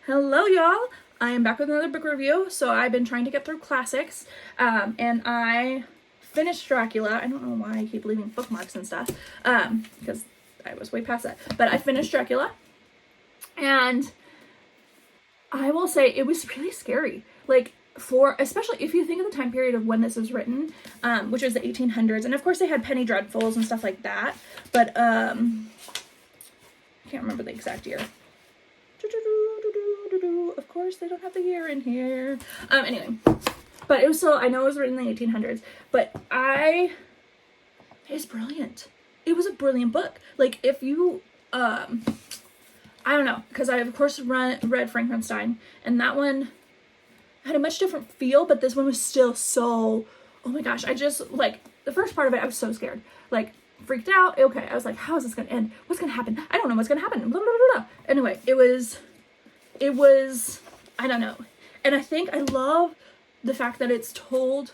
Hello y'all, I am back with another book review. So I've been trying to get through classics, and I finished Dracula. I don't know why I keep leaving bookmarks and stuff, because I was way past that, but I finished Dracula, and I will say it was really scary, like, especially if you think of the time period of when this was written, which was the 1800s, and of course they had penny dreadfuls and stuff like that, but I can't remember the exact year. Of course, they don't have the year in here. Anyway, but it was still, I know it was written in the 1800s, but it was brilliant. It was a brilliant book. Like, if you, I don't know, because I, of course, read Frankenstein, and that one had a much different feel, but this one was still so, oh my gosh, I just, like, the first part of it, I was so scared. Like, freaked out. Okay, I was like, how is this going to end? What's going to happen? I don't know what's going to happen. Blah, blah, blah, blah. Anyway, it was, I don't know. And I think I love the fact that it's told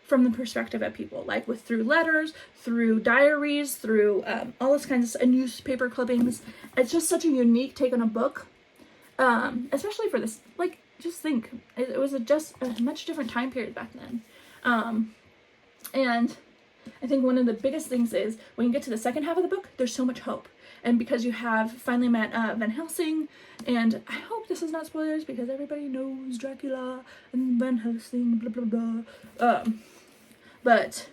from the perspective of people, like through letters, through diaries, through all this kinds of newspaper clippings. It's just such a unique take on a book, especially for this. Like, just think, it was just a much different time period back then. And I think one of the biggest things is when you get to the second half of the book, there's so much hope. And because you have finally met Van Helsing, and I hope this is not spoilers because everybody knows Dracula and Van Helsing, blah, blah, blah. But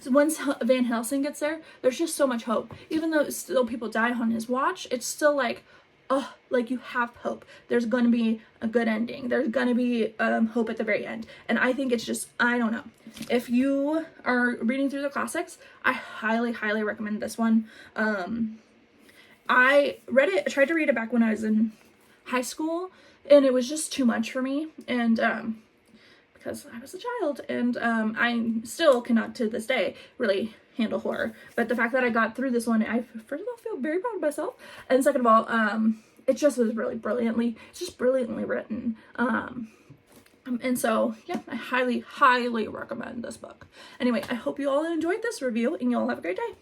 once Van Helsing gets there, there's just so much hope. Even though still people die on his watch, it's still like, oh, like you have hope. There's going to be a good ending. There's going to be hope at the very end. And I think it's just, I don't know. If you are reading through the classics, I highly, highly recommend this one. I tried to read it back when I was in high school, and it was just too much for me. And because I was a child, and I still cannot to this day really handle horror. But the fact that I got through this one, I first of all feel very proud of myself, and second of all, it just was really it's just brilliantly written. And so, yeah, I highly, highly recommend this book. Anyway, I hope you all enjoyed this review, and you all have a great day.